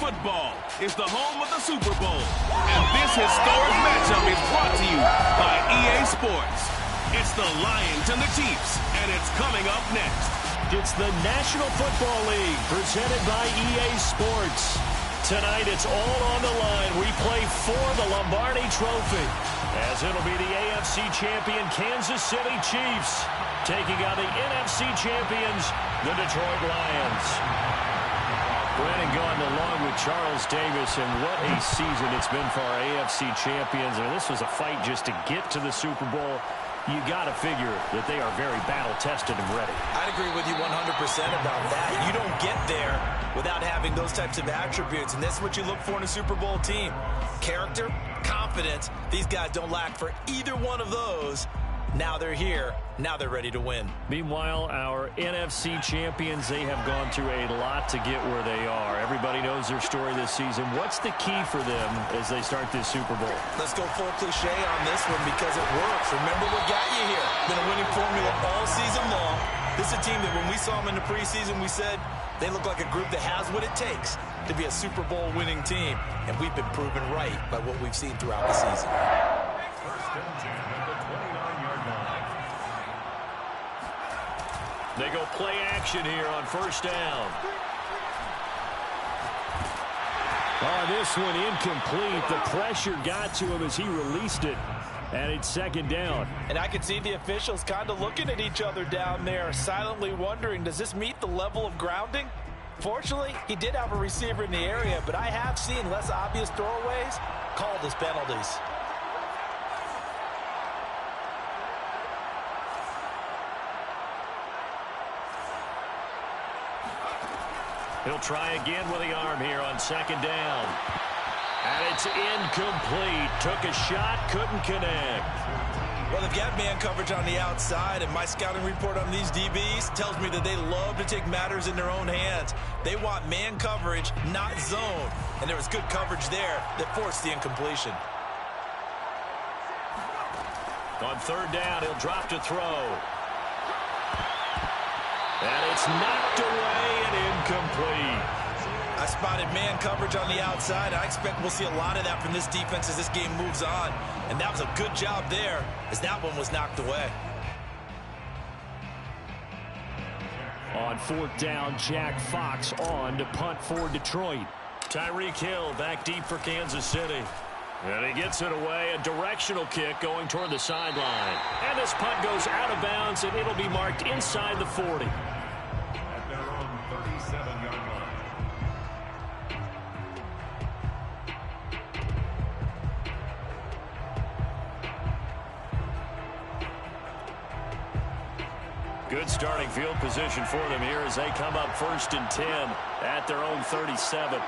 football is the home of the Super Bowl. And this historic matchup is brought to you by EA Sports. It's the Lions and the Chiefs, and it's coming up next. It's the National Football League presented by EA Sports. Tonight it's all on the line. We play for the Lombardi Trophy, as it'll be the AFC champion Kansas City Chiefs taking on the NFC champions, the Detroit Lions. Brandon Gaudin along with Charles Davis, and what a season it's been for our AFC champions. And this was a fight just to get to the Super Bowl. You got to figure that they are very battle-tested and ready. I'd agree with you 100% about that. You don't get there without having those types of attributes, and that's what you look for in a Super Bowl team. Character, confidence. These guys don't lack for either one of those. Now they're here. Now they're ready to win. Meanwhile, our NFC champions, they have gone through a lot to get where they are. Everybody knows their story this season. What's the key for them as they start this Super Bowl? Let's go full cliche on this one because it works. Remember what got you here. Been a winning formula all season long. This is a team that when we saw them in the preseason, we said they look like a group that has what it takes to be a Super Bowl winning team. And we've been proven right by what we've seen throughout the season. First and 10 at the 29-yard line. They go play action here on first down. Oh, this one incomplete. The pressure got to him as he released it. And it's second down. And I can see the officials kind of looking at each other down there, silently wondering, does this meet the level of grounding? Fortunately, he did have a receiver in the area, but I have seen less obvious throwaways called as penalties. He'll try again with the arm here on second down. And it's incomplete. Took a shot, couldn't connect. Well, they've got man coverage on the outside, and my scouting report on these DBs tells me that they love to take matters in their own hands. They want man coverage, not zone. And there was good coverage there that forced the incompletion. On third down, he'll drop to throw. And it's knocked away and incomplete. I spotted man coverage on the outside. I expect we'll see a lot of that from this defense as this game moves on. And that was a good job there as that one was knocked away. On fourth down, Jack Fox on to punt for Detroit. Tyreek Hill back deep for Kansas City. And he gets it away, a directional kick going toward the sideline. And this punt goes out of bounds, and it'll be marked inside the 40. At their own 37-yard line. Good starting field position for them here as they come up first and 10 at their own 37.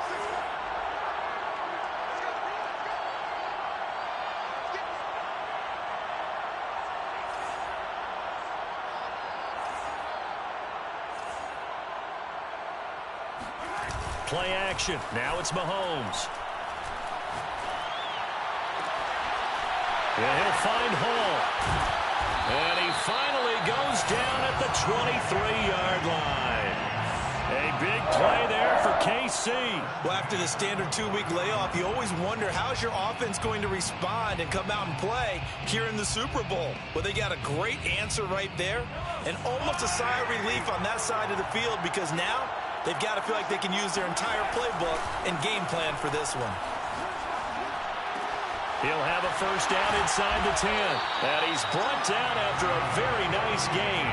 Play action. Now it's Mahomes. And he'll find Hall. And he finally goes down at the 23-yard line. A big play there for KC. Well, after the standard 2-week layoff, you always wonder how's your offense going to respond and come out and play here in the Super Bowl. Well, they got a great answer right there and almost a sigh of relief on that side of the field because now they've got to feel like they can use their entire playbook and game plan for this one. He'll have a first down inside the 10. And he's brought down after a very nice gain.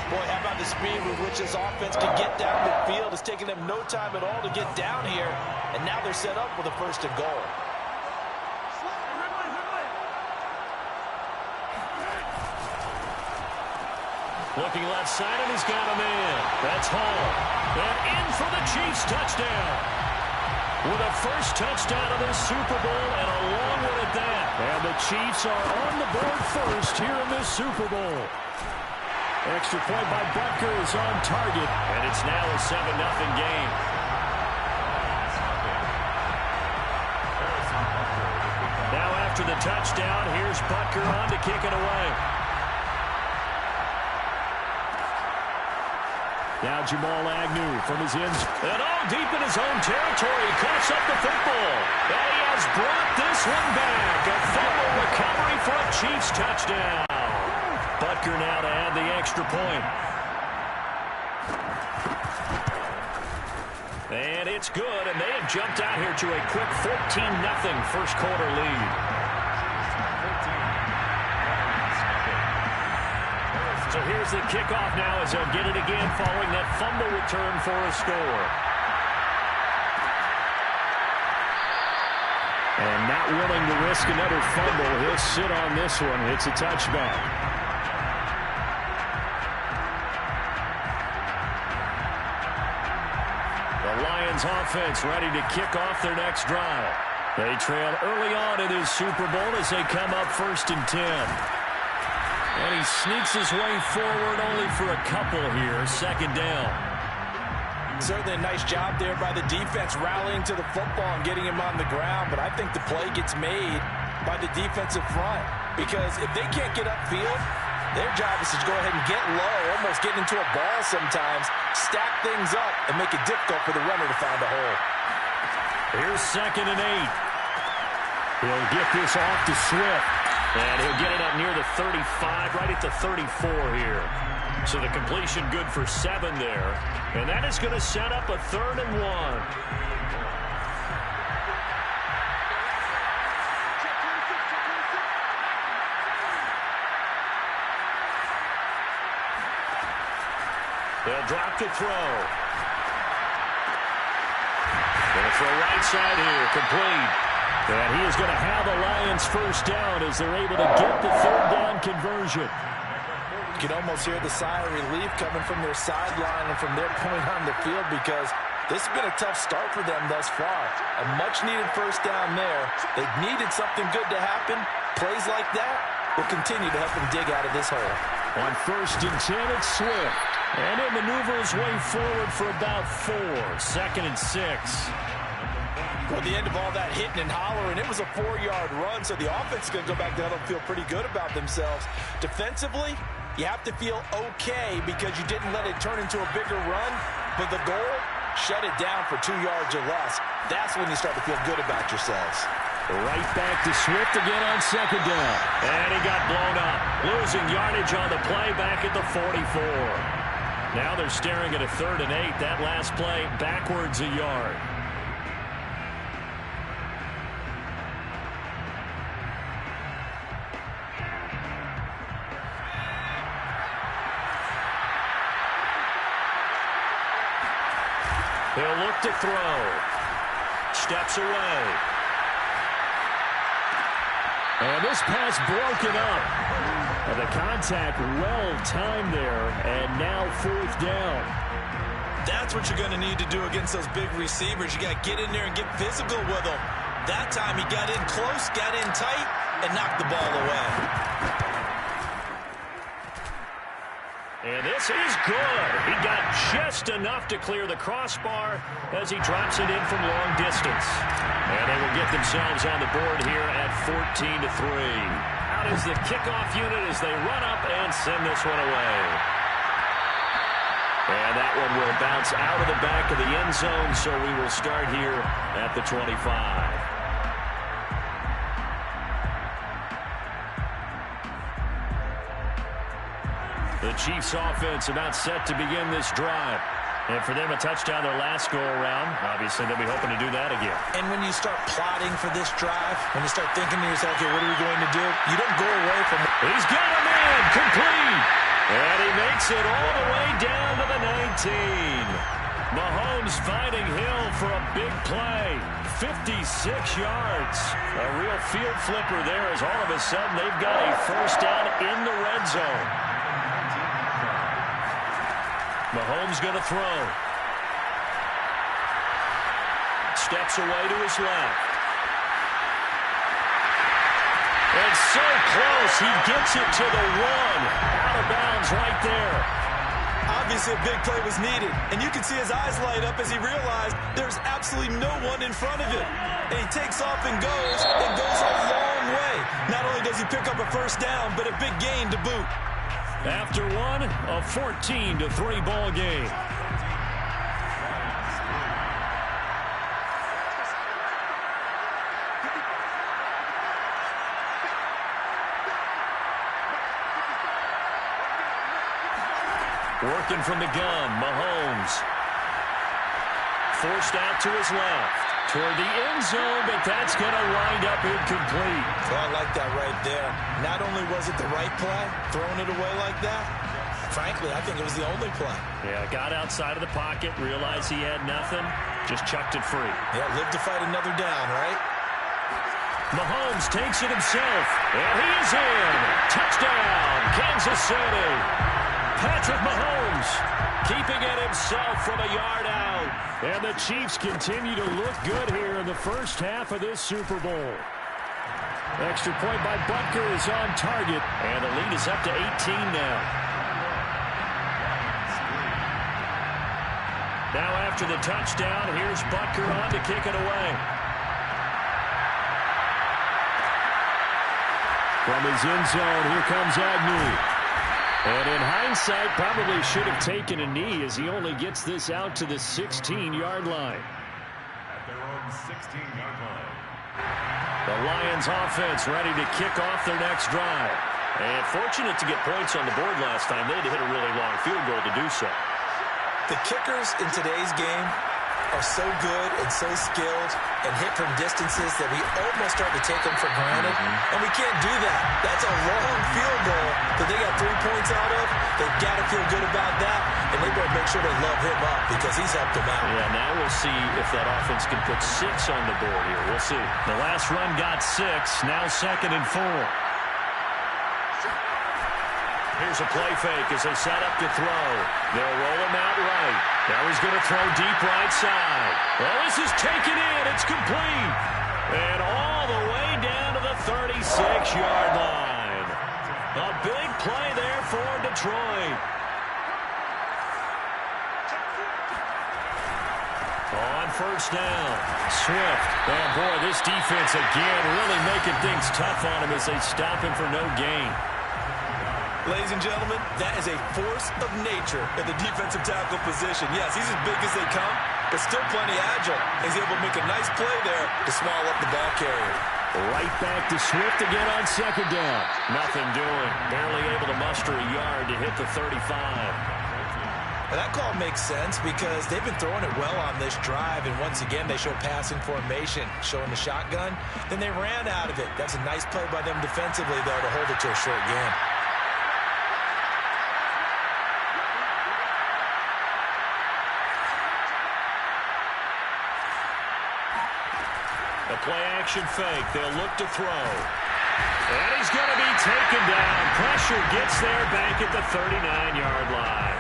Boy, how about the speed with which this offense can get down the field? It's taken them no time at all to get down here. And now they're set up with a first and goal. Looking left side, and he's got a man. That's Hall. And in for the Chiefs touchdown. With a first touchdown of this Super Bowl and a long one at that. And the Chiefs are on the board first here in this Super Bowl. Extra point by Butker is on target. And it's now a 7-0 game. Now after the touchdown, here's Butker on to kick it away. Now Jamal Agnew from his ends. And all deep in his own territory. He coughs up the football. And he has brought this one back. A fumble recovery for a Chiefs touchdown. Butker now to add the extra point. And it's good, and they have jumped out here to a quick 14-0 first quarter lead. So here's the kickoff now as they'll get it again following that fumble return for a score. And not willing to risk another fumble. He'll sit on this one. It's a touchback. The Lions offense ready to kick off their next drive. They trail early on in this Super Bowl as they come up 1st and 10. And he sneaks his way forward only for a couple here. 2nd down. Certainly a nice job there by the defense rallying to the football and getting him on the ground. But I think the play gets made by the defensive front. Because if they can't get upfield, their job is to go ahead and get low, almost get into a ball sometimes, stack things up, and make it difficult for the runner to find a hole. Here's 2nd and 8. He'll get this off to Swift. And he'll get it up near the 35, right at the 34 here. So the completion good for 7 there. And that is going to set up a 3rd and 1. They'll drop to throw. Going to throw right side here, complete. And he is going to have the Lions first down as they're able to get the 3rd down conversion. You can almost hear the sigh of relief coming from their sideline and from their point on the field because this has been a tough start for them thus far. A much-needed first down there. They needed something good to happen. Plays like that will continue to help them dig out of this hole. On 1st and 10, it's Swift. And he'll maneuver his way forward for about 4. 2nd and 6. Well, the end of all that hitting and hollering, it was a 4-yard run, so the offense is going to go back down and feel pretty good about themselves. Defensively, you have to feel okay because you didn't let it turn into a bigger run, but the goal, shut it down for 2 yards or less. That's when you start to feel good about yourselves. Right back to Swift again on 2nd down. And he got blown up, losing yardage on the play back at the 44. Now they're staring at a 3rd and 8. That last play backwards a yard. He'll look to throw. Steps away. And this pass broken up. And the contact well timed there. And now 4th down. That's what you're going to need to do against those big receivers. You got to get in there and get physical with them. That time he got in close, got in tight, and knocked the ball away. And this is good. He got just enough to clear the crossbar as he drops it in from long distance. And they will get themselves on the board here at 14-3. Out is the kickoff unit as they run up and send this one away. And that one will bounce out of the back of the end zone, so we will start here at the 25. The Chiefs offense about set to begin this drive. And for them, a touchdown their last go-around. Obviously, they'll be hoping to do that again. And when you start plotting for this drive, when you start thinking to yourself, okay, what are we going to do? You don't go away from it. He's got him in, complete. And he makes it all the way down to the 19. Mahomes finding Hill for a big play. 56 yards. A real field flipper there as all of a sudden they've got a first down in the red zone. Mahomes going to throw. Steps away to his left. And so close, he gets it to the 1. Out of bounds right there. Obviously, a big play was needed. And you can see his eyes light up as he realized there's absolutely no one in front of him. And he takes off and goes a long way. Not only does he pick up a first down, but a big gain to boot. after one, a 14-3 ball game. Working from the gun, Mahomes. Forced out to his left. Toward the end zone, but that's going to wind up incomplete. Well, I like that right there. Not only was it the right play, throwing it away like that, frankly, I think it was the only play. Yeah, got outside of the pocket, realized he had nothing, just chucked it free. Yeah, live to fight another down, right? Mahomes takes it himself, and he is in. Touchdown, Kansas City. Patrick Mahomes keeping it himself from a yard out. And the Chiefs continue to look good here in the first half of this Super Bowl. Extra point by Butker is on target, and the lead is up to 18 now. Now after the touchdown, here's Butker on to kick it away. From his end zone, here comes Agnew. And in hindsight, probably should have taken a knee as he only gets this out to the 16-yard line. At their own 16-yard line. The Lions offense ready to kick off their next drive. And fortunate to get points on the board last time. They had to hit a really long field goal to do so. The kickers in today's game are so good and so skilled and hit from distances that we almost start to take them for granted. And we can't do that. That's a long field goal that they got 3 points out of. They've got to feel good about that, and they better make sure they love him up because he's helped them out. Yeah, now we'll see if that offense can put 6 on the board here. We'll see. The last run got 6, now 2nd and 4. Here's a play fake as they set up to throw. They'll roll him out right. Now he's going to throw deep right side. Well, this is taken in. It's complete. And all the way down to the 36-yard line. A big play there for Detroit. On first down, Swift. And boy, this defense again really making things tough on him as they stop him for no gain. Ladies and gentlemen, that is a force of nature at the defensive tackle position. Yes, he's as big as they come, but still plenty agile. He's able to make a nice play there to swallow up the ball carrier. Right back to Swift again on 2nd down. Nothing doing. Barely able to muster a yard to hit the 35. Now, that call makes sense because they've been throwing it well on this drive, and once again, they show passing formation, showing the shotgun. Then they ran out of it. That's a nice play by them defensively, though, to hold it to a short game. A play-action fake. They'll look to throw. And he's going to be taken down. Pressure gets there back at the 39-yard line.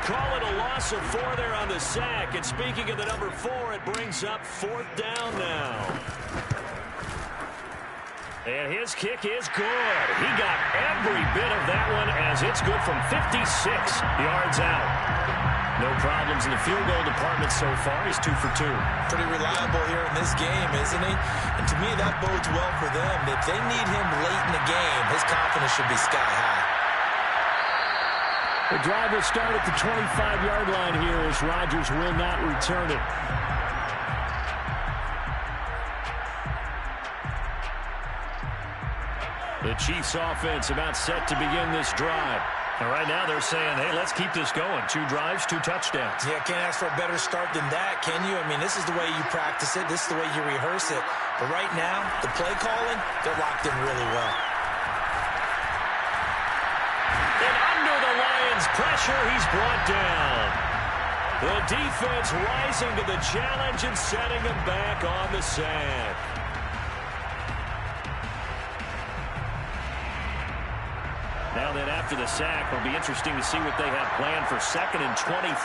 Call it a loss of 4 there on the sack. And speaking of the number 4, it brings up 4th down now. And his kick is good. He got every bit of that one as it's good from 56 yards out. No problems in the field goal department so far. He's 2 for 2. Pretty reliable here in this game, isn't he? And to me, that bodes well for them. If they need him late in the game, his confidence should be sky high. The drive will start at the 25-yard line here as Rodgers will not return it. The Chiefs offense about set to begin this drive. And right now they're saying, hey, let's keep this going. 2 drives, 2 touchdowns. Yeah, can't ask for a better start than that, can you? I mean, this is the way you practice it. This is the way you rehearse it. But right now, the play calling, they're locked in really well. And under the Lions' pressure, he's brought down. The defense rising to the challenge and setting him back on the sack. Now then, after the sack, it'll be interesting to see what they have planned for 2nd and 23.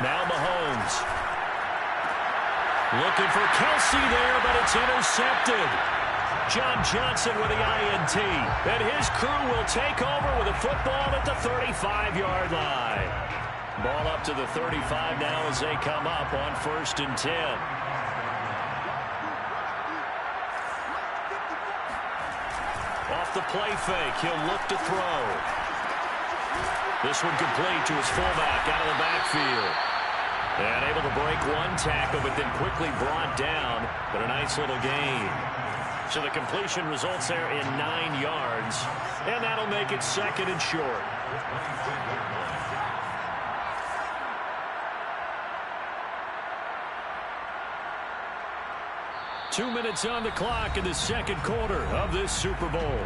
Now Mahomes. Looking for Kelsey there, but it's intercepted. John Johnson with the INT. And his crew will take over with a football at the 35-yard line. Ball up to the 35 now as they come up on 1st and 10. Off the play fake, he'll look to throw. This one complete to his fullback out of the backfield. And able to break one tackle, but then quickly brought down. But a nice little gain. So the completion results there in 9 yards. And that'll make it 2nd and short. Two minutes on the clock in the 2nd quarter of this Super Bowl.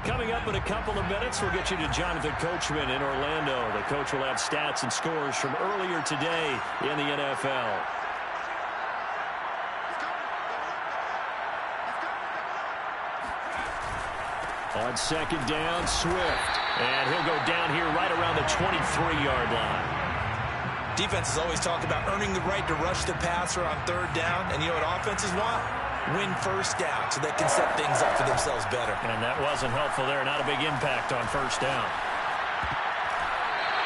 Coming up in a couple of minutes, we'll get you to Jonathan Coachman in Orlando. The coach will have stats and scores from earlier today in the NFL. On 2nd down, Swift. And he'll go down here right around the 23-yard line. Defenses always talk about earning the right to rush the passer on 3rd down. And you know what offenses want? Win 1st down so they can set things up for themselves better. And that wasn't helpful there. Not a big impact on 1st down.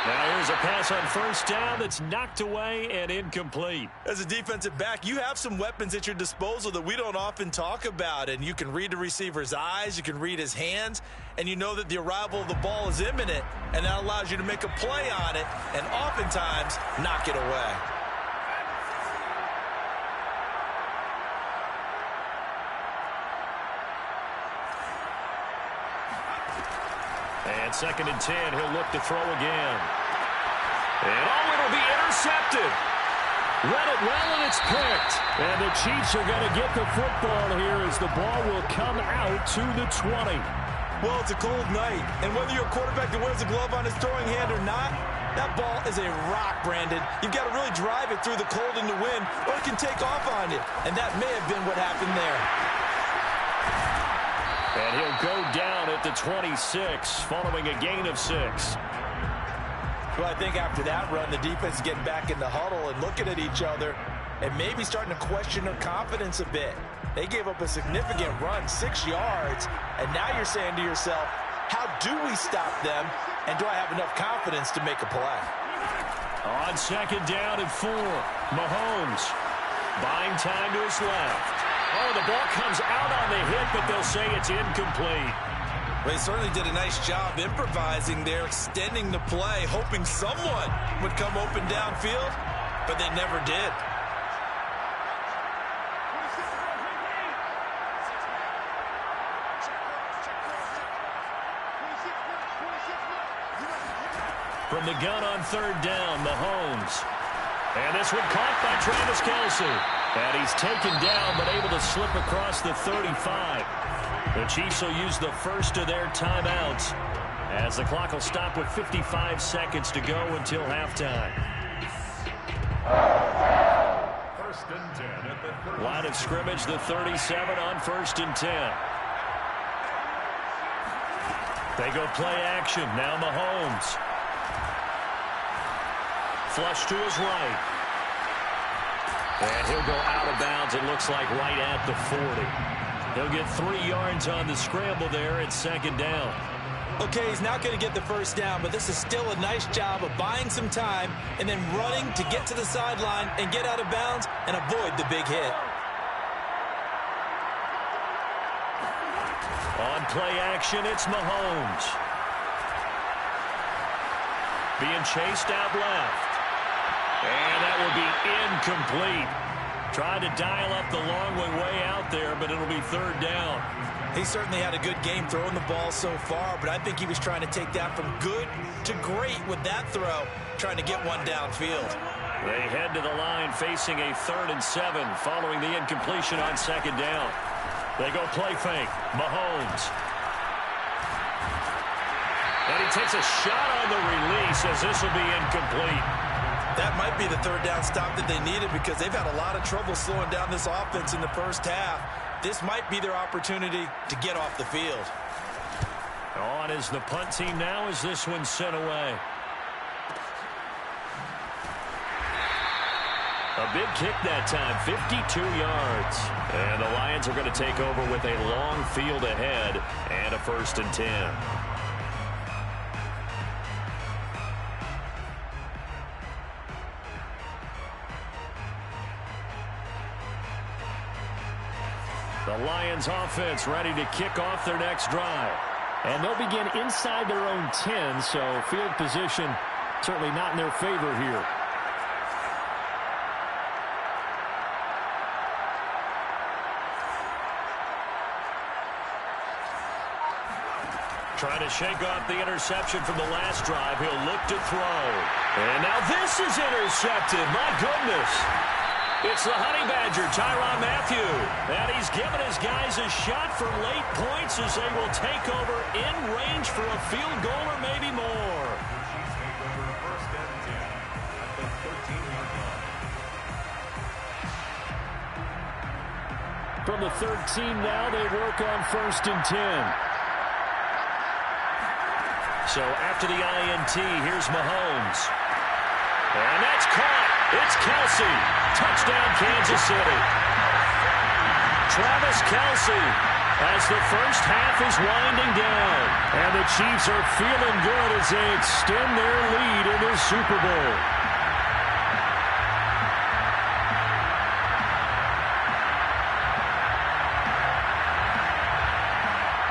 Now here's a pass on 1st down that's knocked away and incomplete. As a defensive back, you have some weapons at your disposal that we don't often talk about. And you can read the receiver's eyes, you can read his hands, and you know that the arrival of the ball is imminent, and that allows you to make a play on it and oftentimes knock it away. And 2nd and 10, he'll look to throw again. And it'll be intercepted. Read it well, and it's picked. And the Chiefs are going to get the football here as the ball will come out to the 20. Well, it's a cold night, and whether you're a quarterback that wears a glove on his throwing hand or not, that ball is a rock, Brandon. You've got to really drive it through the cold and the wind, or it can take off on you. And that may have been what happened there. And he'll go down at the 26, following a gain of 6. Well, I think after that run, the defense is getting back in the huddle and looking at each other and maybe starting to question their confidence a bit. They gave up a significant run, 6 yards, and now you're saying to yourself, how do we stop them, and do I have enough confidence to make a play? On 2nd down and 4, Mahomes buying time to his left. Oh, the ball comes out on the hit, but they'll say it's incomplete. Well, they certainly did a nice job improvising there, extending the play, hoping someone would come open downfield, but they never did. From the gun on 3rd down, Mahomes. And this one caught by Travis Kelce. And he's taken down, but able to slip across the 35. The Chiefs will use the first of their timeouts as the clock will stop with 55 seconds to go until halftime. 1st and 10 at the 30. Line of scrimmage, the 37 on 1st and 10. They go play action. Now Mahomes. Flush to his right. And he'll go out of bounds, it looks like, right at the 40. He'll get 3 yards on the scramble there at 2nd down. Okay, he's not going to get the 1st down, but this is still a nice job of buying some time and then running to get to the sideline and get out of bounds and avoid the big hit. On play action, it's Mahomes. Being chased out left. And that will be incomplete. Tried to dial up the long way out there, but it'll be 3rd down. He certainly had a good game throwing the ball so far, but I think he was trying to take that from good to great with that throw, trying to get one downfield. They head to the line facing a 3rd and 7 following the incompletion on 2nd down. They go play fake. Mahomes. And he takes a shot on the release as this will be incomplete. That might be the 3rd down stop that they needed because they've had a lot of trouble slowing down this offense in the 1st half. This might be their opportunity to get off the field. On is the punt team now as this one's sent away. A big kick that time, 52 yards. And the Lions are going to take over with a long field ahead and a 1st and 10. The Lions offense ready to kick off their next drive. And they'll begin inside their own 10, so field position certainly not in their favor here. Trying to shake off the interception from the last drive. He'll look to throw. And now this is intercepted. My goodness. It's the Honey Badger, Tyrann Mathieu. And he's given his guys a shot for late points as they will take over in range for a field goal or maybe more. From the 13 now, they work on 1st and 10. So after the INT, here's Mahomes. And that's caught. It's Kelsey. Touchdown, Kansas City. Travis Kelsey as the first half is winding down. And the Chiefs are feeling good as they extend their lead in the Super Bowl.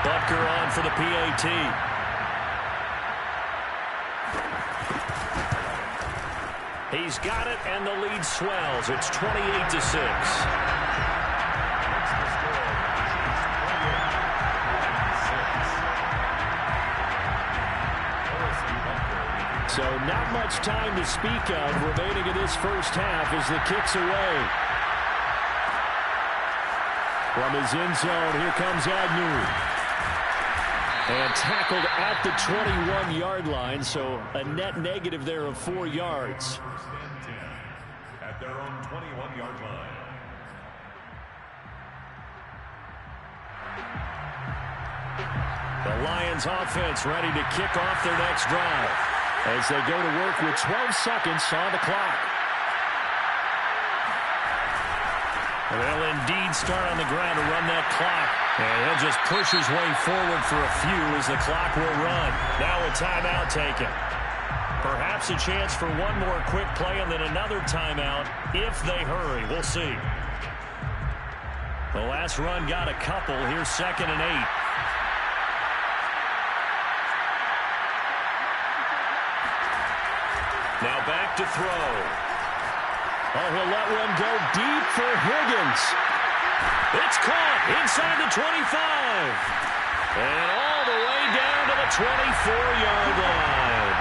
Butker on for the PAT. He's got it, and the lead swells. It's 28-6. So not much time to speak of remaining in this first half as the kick's away. From his end zone, here comes Agnew. And tackled at the 21-yard line, so a net negative there of 4 yards. At their own 21-yard line. The Lions offense ready to kick off their next drive as they go to work with 12 seconds on the clock. They'll indeed start on the ground to run that clock. And he'll just push his way forward for a few as the clock will run. Now a timeout taken. Perhaps a chance for one more quick play and then another timeout if they hurry. We'll see. The last run got a couple. Here's 2nd and 8. Now back to throw. Oh, he'll let one go deep for Higgins. It's caught inside the 25. And all the way down to the 24-yard line.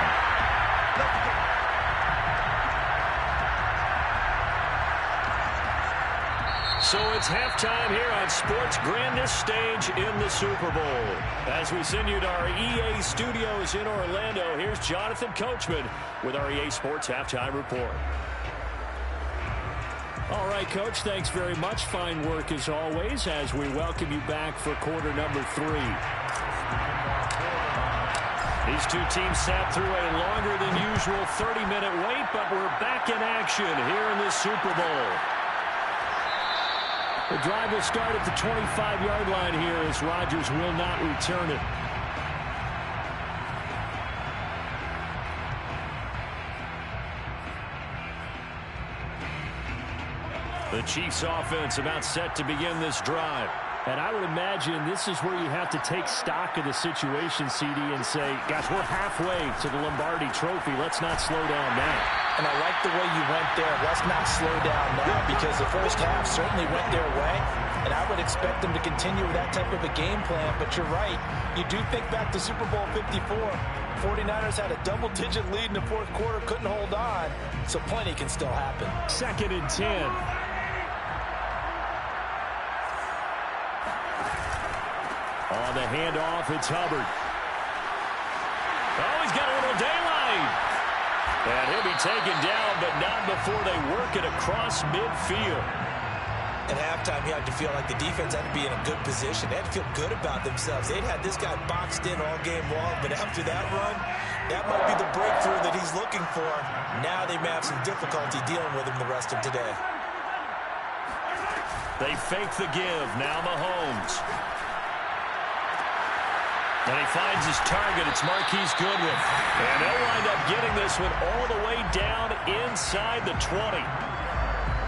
So it's halftime here on sports' grandest stage in the Super Bowl. As we send you to our EA studios in Orlando, here's Jonathan Coachman with our EA Sports Halftime Report. All right, Coach, thanks very much. Fine work as always as we welcome you back for quarter number 3. These two teams sat through a longer than usual 30-minute wait, but we're back in action here in the Super Bowl. The drive will start at the 25-yard line here as Rodgers will not return it. The Chiefs offense about set to begin this drive. And I would imagine this is where you have to take stock of the situation, CD, and say, gosh, we're halfway to the Lombardi Trophy. Let's not slow down now. And I like the way you went there. Let's not slow down now because the first half certainly went their way. And I would expect them to continue with that type of a game plan. But you're right. You do think back to Super Bowl 54. 49ers had a double-digit lead in the fourth quarter, couldn't hold on. So plenty can still happen. 2nd and 10. On the handoff, it's Hubbard. Oh, he's got a little daylight. And he'll be taken down, but not before they work it across midfield. At halftime, you had to feel like the defense had to be in a good position. They had to feel good about themselves. They'd had this guy boxed in all game long, but after that run, that might be the breakthrough that he's looking for. Now they may have some difficulty dealing with him the rest of today. They fake the give. Now Mahomes. And he finds his target. It's Marquise Goodwin. And they'll wind up getting this one all the way down inside the 20.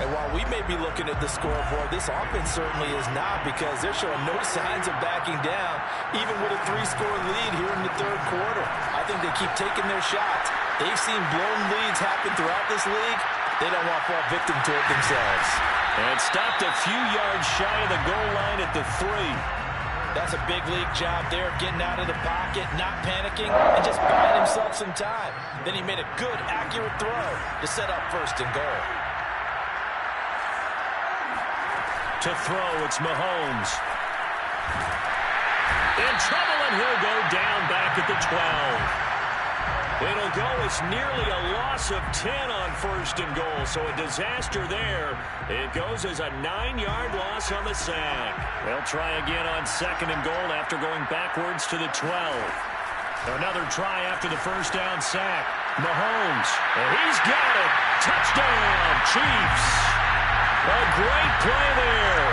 And while we may be looking at the scoreboard, this offense certainly is not, because they're showing no signs of backing down, even with a 3-score lead here in the third quarter. I think they keep taking their shots. They've seen blown leads happen throughout this league. They don't want to fall victim to it themselves. And stopped a few yards shy of the goal line at the 3. That's a big league job there, getting out of the pocket, not panicking, and just buying himself some time. Then he made a good, accurate throw to set up first and goal. To throw, it's Mahomes. In trouble, and he'll go down back at the 12. It'll go as nearly a loss of 10 on first and goal, so a disaster there. It goes as a 9-yard loss on the sack. They'll try again on second and goal after going backwards to the 12. Another try after the first down sack. Mahomes, and he's got it. Touchdown, Chiefs. A great play there.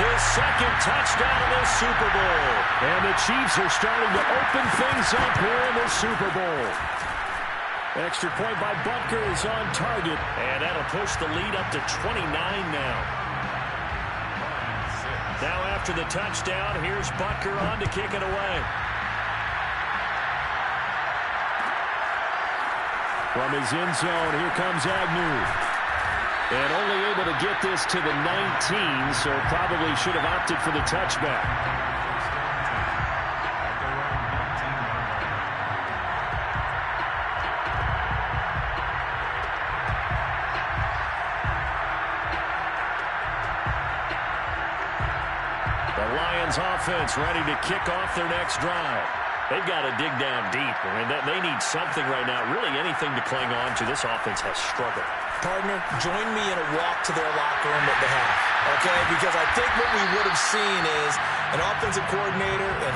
His second touchdown of the Super Bowl. And the Chiefs are starting to open things up here in the Super Bowl. Extra point by Butker is on target. And that'll push the lead up to 29 now. Now after the touchdown, here's Butker on to kick it away. From his end zone, here comes Agnew. And only able to get this to the 19, so probably should have opted for the touchback. The Lions offense ready to kick off their next drive. They've got to dig down deep. I mean, they need something right now, really anything to cling on to. This offense has struggled. Partner, join me in a walk to their locker room at the half, okay? Because I think what we would have seen is an offensive coordinator and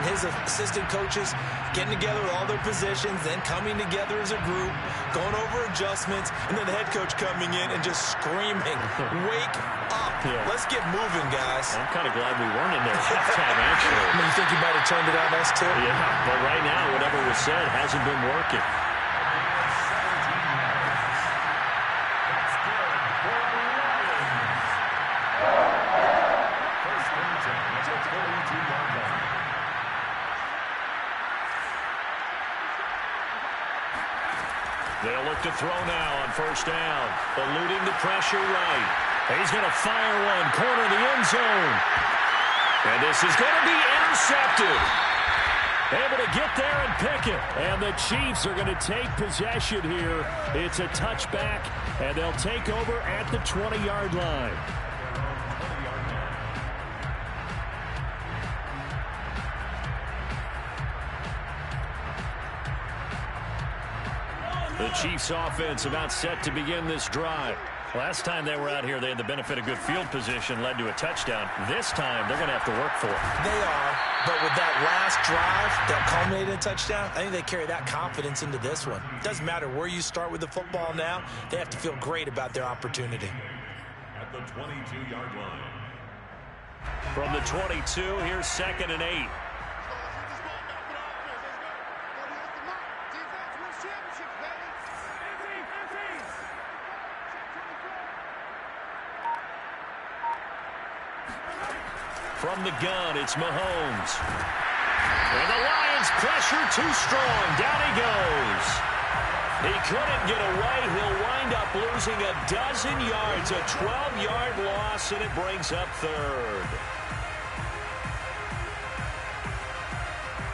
his assistant coaches getting together with all their positions, then coming together as a group, going over adjustments, and then the head coach coming in and just screaming, "Wake up. Yeah. Let's get moving, guys." I'm kind of glad we weren't in there halftime, actually. I mean, you think you might have turned it on us, too? Yeah, but right now, whatever was said hasn't been working. They'll look to throw now on first down. Eluding the pressure right. He's going to fire one. Corner of the end zone. And this is going to be intercepted. Able to get there and pick it. And the Chiefs are going to take possession here. It's a touchback, and they'll take over at the 20-yard line. The Chiefs offense about set to begin this drive. Last time they were out here, they had the benefit of good field position, led to a touchdown. This time, they're going to have to work for it. They are, but with that last drive that culminated in a touchdown, I think they carry that confidence into this one. It doesn't matter where you start with the football now. They have to feel great about their opportunity. At the 22-yard line. From the 22, here's 2nd and 8. From the gun, it's Mahomes. And the Lions pressure too strong. Down he goes. He couldn't get away. He'll wind up losing a dozen yards. A 12-yard loss, and it brings up third.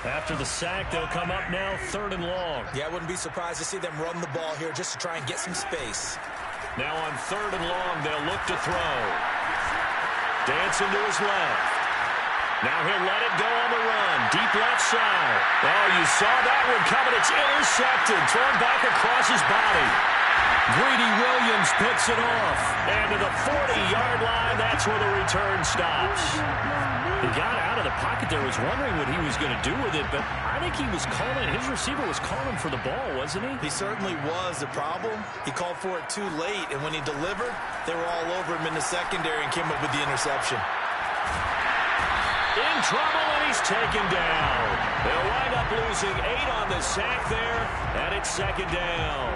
After the sack, they'll come up now 3rd and long. Yeah, I wouldn't be surprised to see them run the ball here just to try and get some space. Now on 3rd and long, they'll look to throw. Dancing to his left. Now he'll let it go on the run. Deep left side. Oh, you saw that one coming. It's intercepted. Thrown back across his body. Greedy Williams picks it off. And to the 40-yard line, that's where the return stops. He got out of the pocket there, was wondering what he was going to do with it, but I think he was calling, his receiver was calling for the ball, wasn't he? He certainly was. The problem, he called for it too late, and when he delivered, they were all over him in the secondary and came up with the interception. In trouble, and he's taken down. They'll wind up losing 8 on the sack there, and it's 2nd down.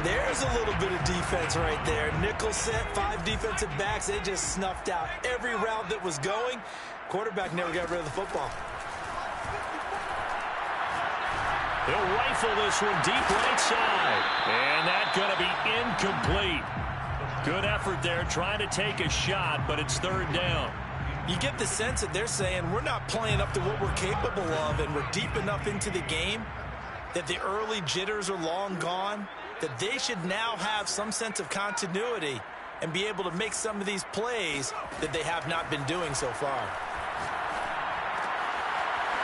There's a little bit of defense right there. Nickel set, 5 defensive backs. They just snuffed out every route that was going. Quarterback never got rid of the football. He'll rifle this one deep right side. And that's going to be incomplete. Good effort there trying to take a shot, but it's third down. You get the sense that they're saying we're not playing up to what we're capable of, and we're deep enough into the game that the early jitters are long gone, that they should now have some sense of continuity and be able to make some of these plays that they have not been doing so far.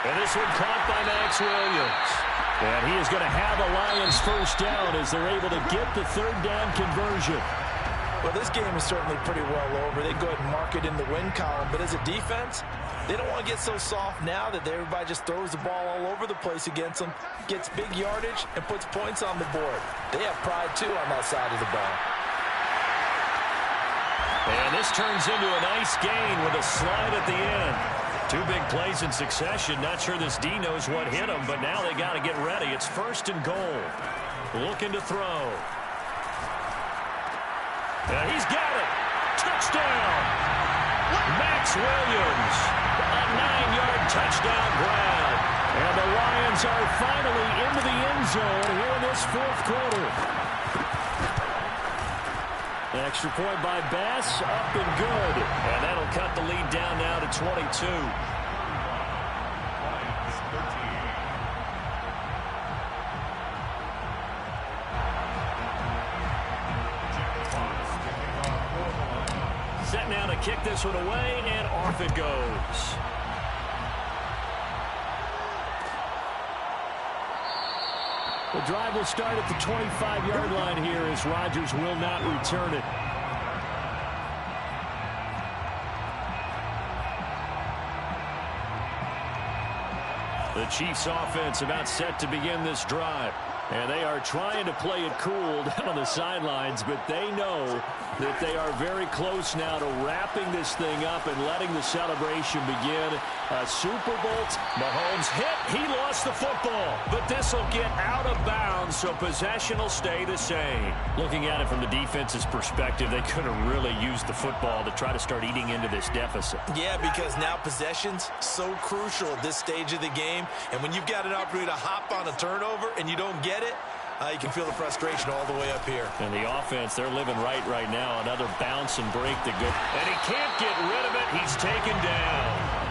And this one caught by Max Williams. And he is going to have the Lions first down as they're able to get the third down conversion. Well, this game is certainly pretty well over. They go ahead and mark it in the win column. But as a defense, they don't want to get so soft now that everybody just throws the ball all over the place against them, gets big yardage, and puts points on the board. They have pride, too, on that side of the ball. And this turns into a nice gain with a slide at the end. 2 big plays in succession. Not sure this D knows what hit him, but now they got to get ready. It's first and goal. Looking to throw. And he's got it. Touchdown. Max Williams. A 9-yard touchdown grab. And the Lions are finally into the end zone here in this fourth quarter. An extra point by Bass, up and good. And that'll cut the lead down now to 22. Set now to kick this one away, and off it goes. The drive will start at the 25-yard line here as Rodgers will not return it. The Chiefs offense about set to begin this drive. And they are trying to play it cool down on the sidelines, but they know that they are very close now to wrapping this thing up and letting the celebration begin. A Super Bowl. Mahomes hit. He lost the football, but this will get out of bounds, so possession will stay the same. Looking at it from the defense's perspective, they could have really used the football to try to start eating into this deficit. Yeah, because now possession's so crucial at this stage of the game, and when you've got an opportunity to hop on a turnover and you don't get it, you can feel the frustration all the way up here. And the offense, they're living right now. Another bounce and break to go. And he can't get rid of it. He's taken down.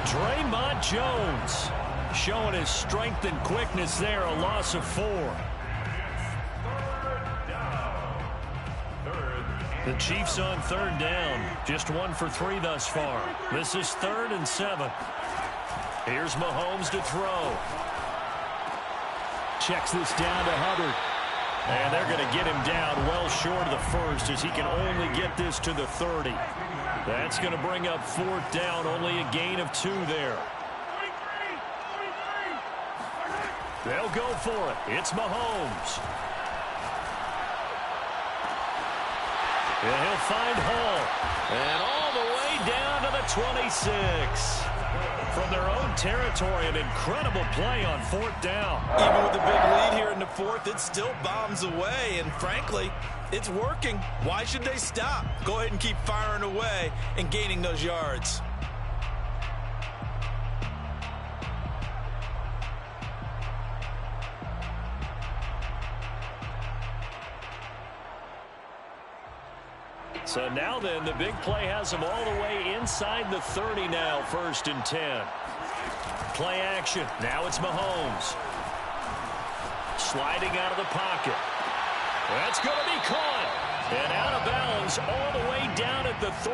Draymond Jones showing his strength and quickness there. A loss of 4. The Chiefs on third down. Just 1 for 3 thus far. This is 3rd and 7. Here's Mahomes to throw. Checks this down to Hubbard. And they're going to get him down well short of the first as he can only get this to the 30. That's going to bring up 4th down, only a gain of 2 there. They'll go for it. It's Mahomes. And he'll find Hall. And all the way down to the 26. From their own territory, an incredible play on 4th down. Even with the big lead here in the 4th, it still bombs away, and frankly, it's working. Why should they stop? Go ahead and keep firing away and gaining those yards. So now then, the big play has them all the way inside the 30 now, 1st and 10. Play action. Now it's Mahomes. Sliding out of the pocket. That's going to be caught. And out of bounds all the way down at the 3.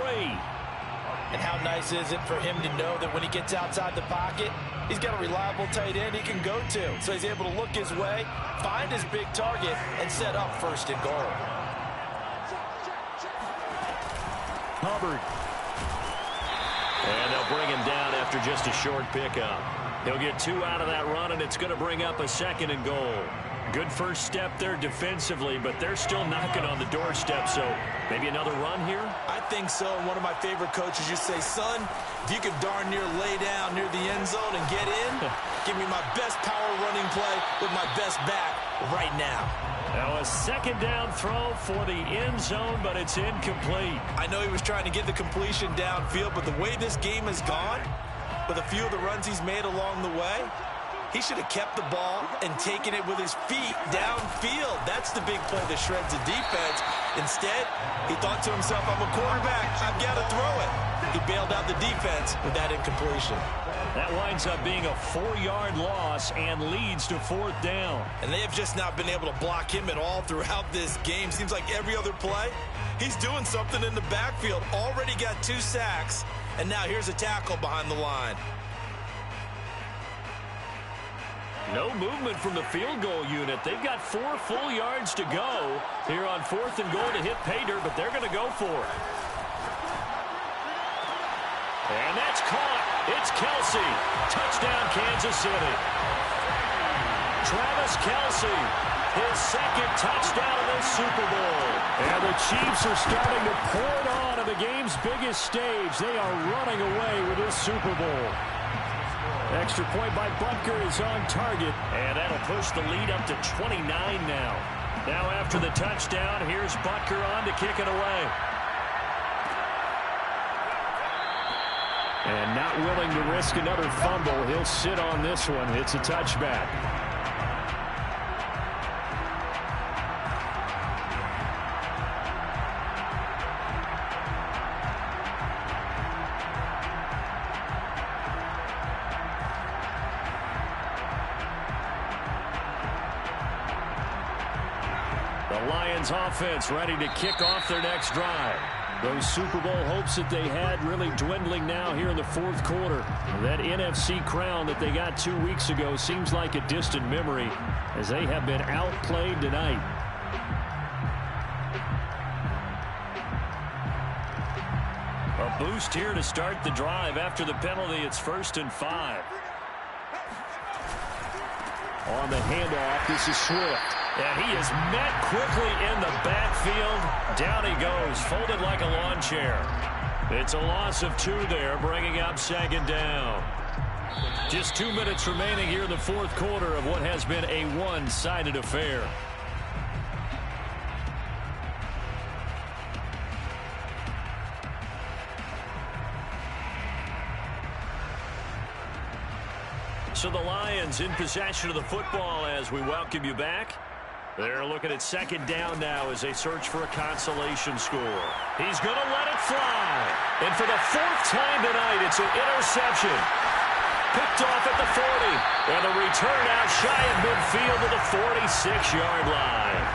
And how nice is it for him to know that when he gets outside the pocket, he's got a reliable tight end he can go to. So he's able to look his way, find his big target, and set up 1st and goal. Hubbard. And they'll bring him down after just a short pickup. He'll get 2 out of that run, and it's going to bring up a 2nd and goal. Good first step there defensively, but they're still knocking on the doorstep, so maybe another run here? I think so. One of my favorite coaches used to say, son, if you could darn near lay down near the end zone and get in, give me my best power running play with my best back right now. Now a second down throw for the end zone, but it's incomplete. I know he was trying to get the completion downfield, but the way this game has gone, with a few of the runs he's made along the way, he should have kept the ball and taken it with his feet downfield. That's the big play that shreds the defense. Instead, he thought to himself, I'm a quarterback, I've got to throw it. He bailed out the defense with that incompletion. That winds up being a 4-yard loss and leads to 4th down. And they have just not been able to block him at all throughout this game. Seems like every other play, he's doing something in the backfield. Already got 2 sacks, and now here's a tackle behind the line. No movement from the field goal unit. They've got 4 full yards to go here on 4th and goal to hit pay dirt, but they're going to go for it. And that's caught. It's Kelsey. Touchdown, Kansas City. Travis Kelsey, his second touchdown of the Super Bowl. And the Chiefs are starting to pour it on the game's biggest stage. They are running away with this Super Bowl. Extra point by Butker is on target, and that'll push the lead up to 29 now. Now after the touchdown, here's Butker on to kick it away. And not willing to risk another fumble, he'll sit on this one. It's a touchback. The Lions offense ready to kick off their next drive. Those Super Bowl hopes that they had really dwindling now here in the 4th quarter. That NFC crown that they got 2 weeks ago seems like a distant memory as they have been outplayed tonight. A boost here to start the drive after the penalty. It's 1st and 5. On the handoff, this is Swift. And he is met quickly in the backfield. Down he goes, folded like a lawn chair. It's a loss of 2 there, bringing up 2nd down. Just 2 minutes remaining here in the 4th quarter of what has been a one-sided affair. So the Lions in possession of the football as we welcome you back. They're looking at 2nd down now as they search for a consolation score. He's going to let it fly. And for the 4th time tonight, it's an interception. Picked off at the 40. And the return out shy of midfield to the 46-yard line.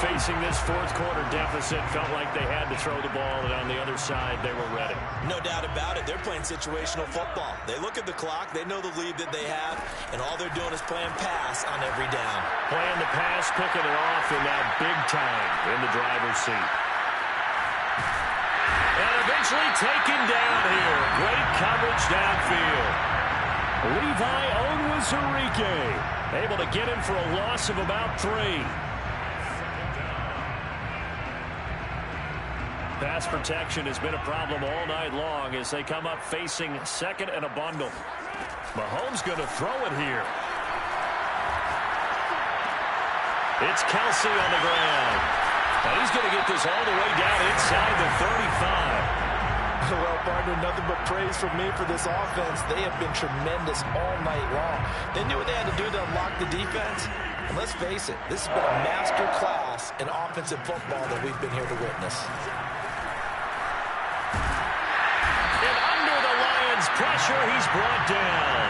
Facing this 4th quarter deficit, felt like they had to throw the ball, and on the other side, they were ready. No doubt about it. They're playing situational football. They look at the clock. They know the lead that they have, and all they're doing is playing pass on every down. Playing the pass, picking it off, and now big time in the driver's seat. And eventually taken down here. Great coverage downfield. Levi Onwuzurike able to get him for a loss of about 3. Pass protection has been a problem all night long as they come up facing 2nd and a bundle. Mahomes going to throw it here. It's Kelsey on the ground. And he's going to get this all the way down inside the 35. Well, partner, nothing but praise from me for this offense. They have been tremendous all night long. They knew what they had to do to unlock the defense. And let's face it, this has been a master class in offensive football that we've been here to witness. And under the Lions' pressure, he's brought down.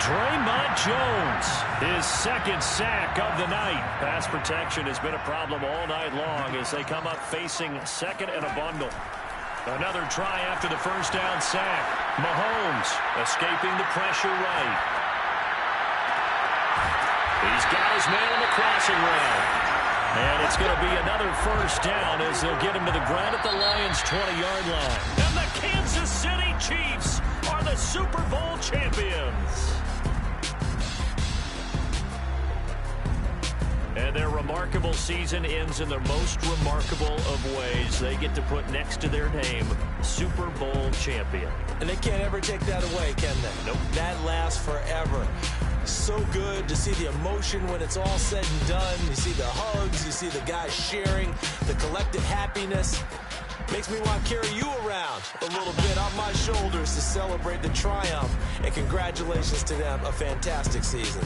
Draymond Jones, his 2nd sack of the night. Pass protection has been a problem all night long as they come up facing 2nd and a bundle. Another try after the 1st down sack. Mahomes escaping the pressure right. He's got his man on the crossing route. And it's going to be another 1st down as they'll get him to the ground at the Lions' 20-yard line. And the Kansas City Chiefs are the Super Bowl champions. And their remarkable season ends in the most remarkable of ways. They get to put next to their name, Super Bowl champion. And they can't ever take that away, can they? Nope. That lasts forever. So good to see the emotion when it's all said and done. You see the hugs, you see the guys sharing, the collective happiness. Makes me want to carry you around a little bit on my shoulders to celebrate the triumph. And congratulations to them, a fantastic season.